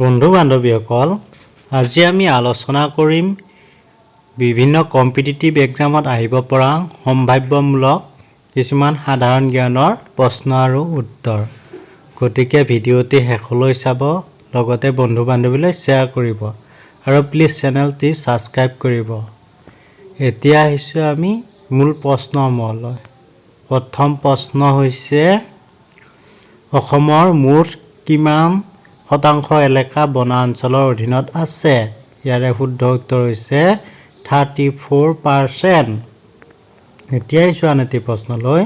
বন্ধু বান্ধৱীসকল, আজি আমি আলোচনা কৰিম বিভিন্ন কম্পিটিটিভ এক্সামত আহিব পৰা সম্ভাৱ্যমূলক কিছুমান সাধাৰণ জ্ঞানৰ প্ৰশ্ন আৰু উত্তৰ। গতিকে ভিডিঅ'টি শেষলৈ চাব, লগতে বন্ধু বান্ধৱীলৈ শ্বেয়াৰ কৰিব আৰু প্লিজ চেনেলটি ছাবস্ক্ৰাইব কৰিব। এতিয়া আহিছোঁ আমি মূল প্ৰশ্নসমূহলৈ। প্ৰথম প্ৰশ্ন হৈছে, অসমৰ মুঠ কিমান শতাংশ এলেকা বনাঞ্চলৰ অধীনত আছে? ইয়াৰে শুদ্ধ উত্তৰ হৈছে 34%। এতিয়াই চোৱা নেতি প্ৰশ্নলৈ,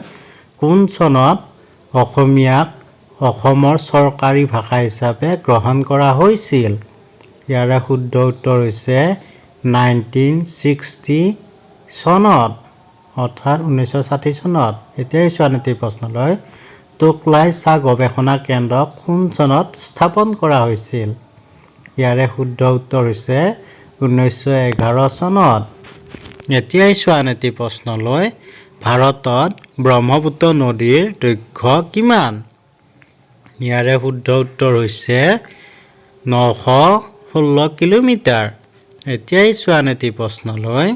কোন চনত অসমীয়াক অসমৰ চৰকাৰী ভাষা হিচাপে গ্ৰহণ কৰা হৈছিল? ইয়াৰে শুদ্ধ উত্তৰ হৈছে 1960 চনত, অৰ্থাৎ 1960 চনত। এতিয়াই চোৱা নেতি প্ৰশ্নলৈ, টোকলাই চাহ গৱেষণা কেন্দ্ৰ কোন চনত স্থাপন কৰা হৈছিল? ইয়াৰে শুদ্ধ উত্তৰ হৈছে 1911 চনত। এতিয়াই চোৱা নেতি প্ৰশ্নলৈ, ভাৰতত ব্ৰহ্মপুত্ৰ নদীৰ দৈৰ্ঘ্য কিমান? ইয়াৰে শুদ্ধ উত্তৰ হৈছে 916 কিলোমিটাৰ। এতিয়াই চোৱা নেতি প্ৰশ্নলৈ,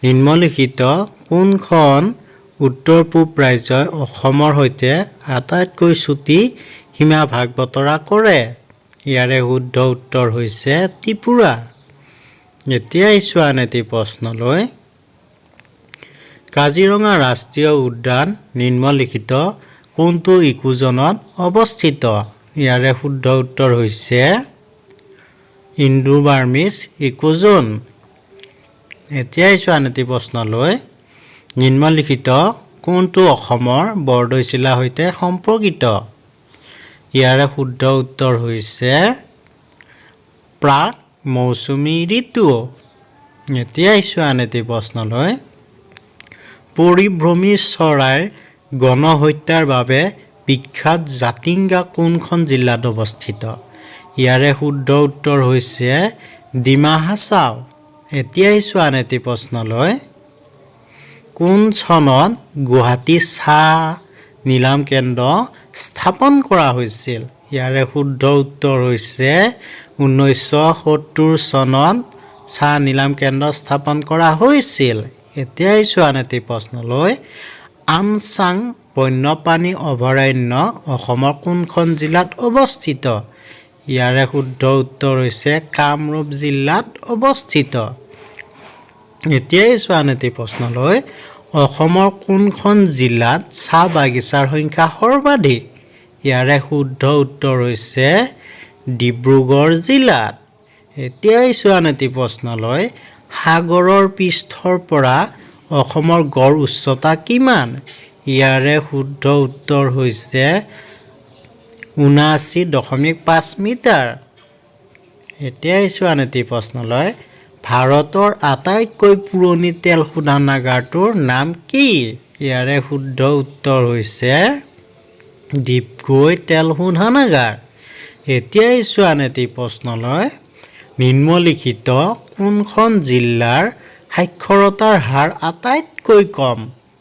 নিম্নলিখিত কোনখন উত্তৰ পূব ৰাজ্যই অসমৰ সৈতে আটাইতকৈ চুটি সীমা ভাগ বতৰা কৰে? ইয়াৰে শুদ্ধ উত্তৰ হৈছে ত্ৰিপুৰা। এতিয়াই চোৱা নেতি প্ৰশ্নলৈ, কাজিৰঙা ৰাষ্ট্ৰীয় উদ্যান নিম্নলিখিত কোনটো ইকোজনত অৱস্থিত? ইয়াৰে শুদ্ধ উত্তৰ হৈছে ইণ্ডো-বাৰ্মিজ ইকোজোন। এতিয়াই চোৱা নেতি প্ৰশ্নলৈ, নিম্নলিখিত কোনটো অসমৰ বৰদৈ জিলাৰ সৈতে সম্পৰ্কিত? ইয়াৰে শুদ্ধ উত্তৰ হৈছে প্ৰাক মৌচুমী ঋতু। এতিয়াই চোৱা নেতি প্ৰশ্নলৈ, পৰিভ্ৰমী চৰাইৰ গণহত্যাৰ বাবে বিখ্যাত জাতিংগা কোনখন জিলাত অৱস্থিত? ইয়াৰে শুদ্ধ উত্তৰ হৈছে ডিমা হাছাও। এতিয়াই চোৱা নেতি প্ৰশ্নলৈ, কোন চনত গুৱাহাটী চাহ নিলাম কেন্দ্ৰ স্থাপন কৰা হৈছিল? ইয়াৰে শুদ্ধ উত্তৰ হৈছে 1970 চনত চাহ নিলাম কেন্দ্ৰ স্থাপন কৰা হৈছিল। এতিয়াই চোৱা নেতি প্ৰশ্নলৈ, আমচাং বন্যপ্ৰাণী অভয়াৰণ্য অসমৰ কোনখন জিলাত অৱস্থিত? ইয়াৰে শুদ্ধ উত্তৰ হৈছে কামৰূপ জিলাত অৱস্থিত। এতিয়াই চোৱা নেতি প্ৰশ্নলৈ, অসমৰ কোনখন জিলাত চাহ বাগিচাৰ সংখ্যা সৰ্বাধিক? ইয়াৰে শুদ্ধ উত্তৰ হৈছে ডিব্ৰুগড় জিলাত। এতিয়াই চোৱা নেতি প্ৰশ্নলৈ, সাগৰৰ পৃষ্ঠৰ পৰা অসমৰ গড় উচ্চতা কিমান? ইয়াৰে শুদ্ধ উত্তৰ হৈছে 79.5 মিটাৰ। এতিয়াই চোৱা নেতি প্ৰশ্নলৈ, ভাৰতৰ আটাইতকৈ পুৰণি তেল শোধনাগাৰটোৰ নাম কি? ইয়াৰে শুদ্ধ উত্তৰ হৈছে ডিগবৈ তেল শোধনাগাৰ। এতিয়াই চোৱা নেতি প্ৰশ্নলৈ, নিম্নলিখিত কোনখন জিলাৰ সাক্ষৰতাৰ হাৰ আটাইতকৈ কম?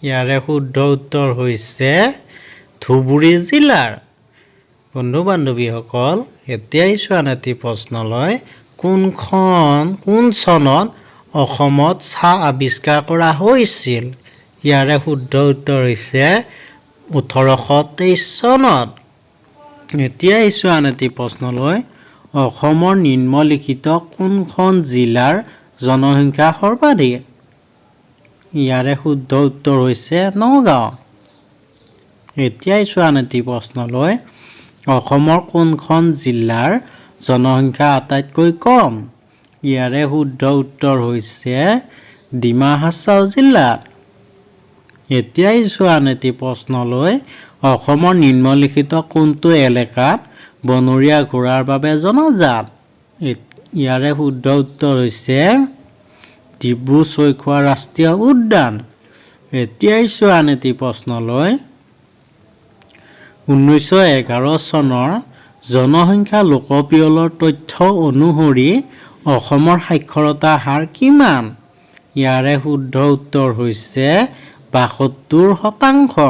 ইয়াৰে শুদ্ধ উত্তৰ হৈছে ধুবুৰী জিলাৰ। বন্ধু বান্ধৱীসকল, এতিয়াই চোৱা নেতি প্ৰশ্নলৈ, কোন চনত অসমত চাহ আৱিষ্কাৰ কৰা হৈছিল? ইয়াৰে শুদ্ধ উত্তৰ হৈছে 1823 চনত। এতিয়াই চোৱা নেতি প্ৰশ্নলৈ, অসমৰ নিম্নলিখিত কোনখন জিলাৰ জনসংখ্যা সৰ্বাধিক? ইয়াৰে শুদ্ধ উত্তৰ হৈছে নগাঁও। এতিয়াই চোৱা নেতি প্ৰশ্নলৈ, অসমৰ কোনখন জিলাৰ জনসংখ্যা আটাইতকৈ কম? ইয়াৰে শুদ্ধ উত্তৰ হৈছে ডিমা হাছাও জিলাত। এতিয়াই চোৱা নেতি প্ৰশ্নলৈ, অসমৰ নিম্নলিখিত কোনটো এলেকাত বনৰীয়া ঘোঁৰাৰ বাবে জনাজাত? ইয়াৰে শুদ্ধ উত্তৰ হৈছে ডিব্ৰু-ছৈখোৱা ৰাষ্ট্ৰীয় উদ্যান। এতিয়াই চোৱা নেতি প্ৰশ্নলৈ, 1911 চনৰ জনসংখ্যা লোকপিয়লৰ তথ্য অনুসৰি অসমৰ সাক্ষৰতাৰ হাৰ কিমান? ইয়াৰে শুদ্ধ উত্তৰ হৈছে 72%।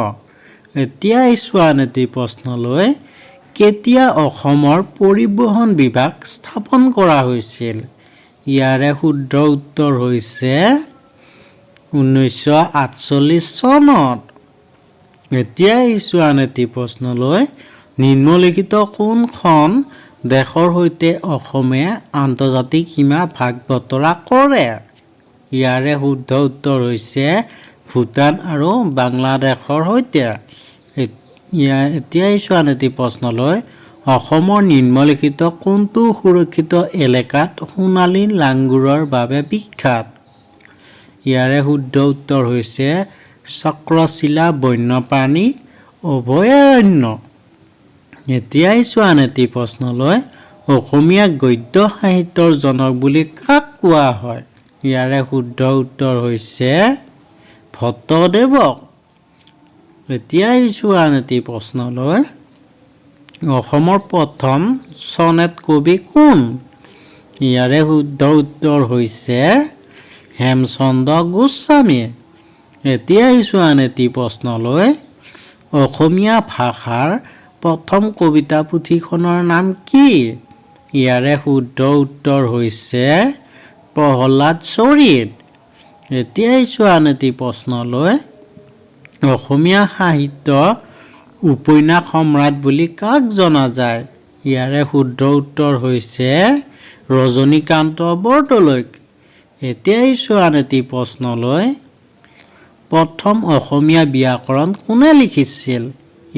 এতিয়াই চোৱা নেতি প্ৰশ্নলৈ, কেতিয়া অসমৰ পৰিবহণ বিভাগ স্থাপন কৰা হৈছিল? ইয়াৰে শুদ্ধ উত্তৰ হৈছে 1948 চনত। এতিয়া আহিছোঁ আন এটি প্ৰশ্নলৈ। নিম্নলিখিত কোনখন দেশৰ সৈতে অসমে আন্তৰ্জাতিক সীমা ভাগ বতৰা কৰে? ইয়াৰে শুদ্ধ উত্তৰ হৈছে ভূটান আৰু বাংলাদেশৰ সৈতে। এতিয়া আহিছোঁ আন এটি প্ৰশ্নলৈ। অসমৰ নিম্নলিখিত কোনটো সুৰক্ষিত এলেকাত সোণালী লাংগুৰৰ বাবে বিখ্যাত? ইয়াৰে শুদ্ধ উত্তৰ হৈছে চক্ৰশিলা বন্যপ্ৰাণী অভয়াৰণ্য। এতিয়া আহিছোঁ আন এটি প্ৰশ্নলৈ। অসমীয়া গদ্য সাহিত্যৰ জনক বুলি কাক কোৱা হয়? ইয়াৰে শুদ্ধ উত্তৰ হৈছে ভট্টদেৱক। এতিয়া আহিছোঁ আন এটি প্ৰশ্নলৈ। অসমৰ প্ৰথম চনেট কবি কোন? ইয়াৰে শুদ্ধ উত্তৰ হৈছে হেমচন্দ্ৰ গোস্বামী। এতিয়া আহিছোঁ আন এটি প্ৰশ্নলৈ। অসমীয়া ভাষাৰ প্ৰথম কবিতা পুথিখনৰ নাম কি? ইয়াৰে শুদ্ধ উত্তৰ হৈছে প্ৰহ্লাদ চৰিত। এতিয়া আহিছোঁ আন এটি প্ৰশ্নলৈ। অসমীয়া সাহিত্য উপন্যাস সম্ৰাট বুলি কাক জনা যায়? ইয়াৰে শুদ্ধ উত্তৰ হৈছে ৰজনীকান্ত বৰদলৈক। এতিয়া আহিছোঁ আন এটি প্ৰশ্নলৈ। প্ৰথম অসমীয়া ব্যাকৰণ কোনে লিখিছিল?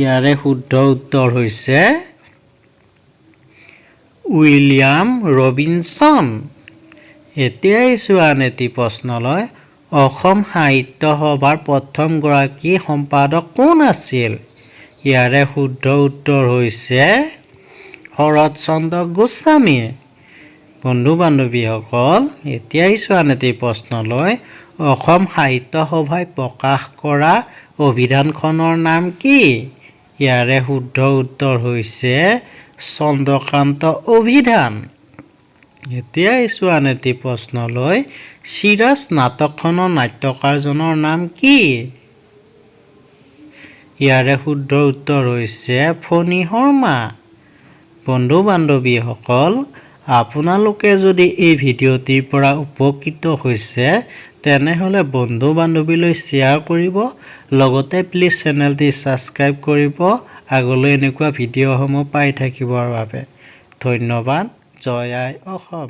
ইয়াৰে শুদ্ধ উত্তৰ হৈছে উইলিয়াম ৰবিনছন। এতিয়া আহিছোঁ আন এটি প্ৰশ্নলৈ। অসম সাহিত্য সভাৰ প্ৰথমগৰাকী সম্পাদক কোন আছিল? ইয়াৰে শুদ্ধ উত্তৰ হৈছে শৰৎচন্দ্ৰ গোস্বামী। বন্ধু বান্ধৱীসকল, এতিয়া আহিছোঁ আন এটি প্ৰশ্নলৈ। অসম সাহিত্য সভাই প্ৰকাশ কৰা অভিধানখনৰ নাম কি? ইয়াৰে শুদ্ধ উত্তৰ হৈছে চন্দ্ৰকান্ত অভিধান। এতিয়া আহিছোঁ আন এটি প্ৰশ্নলৈ। চিৰাজ নাটকখনৰ নাট্যকাৰজনৰ নাম কি? ইয়াৰে শুদ্ধ উত্তৰ হৈছে ফণী শৰ্মা। বন্ধু বান্ধৱীসকল, আপোনালোকে যদি এই ভিডিঅ'টিৰ পৰা উপকৃত হৈছে তেনেহ'লে বন্ধু বান্ধৱীলৈ শ্বেয়াৰ কৰিব, লগতে প্লিজ চেনেলটি ছাবস্ক্ৰাইব কৰিব আগলৈ এনেকুৱা ভিডিঅ'সমূহ পাই থাকিবৰ বাবে। ধন্যবাদ। জয় আই অসম।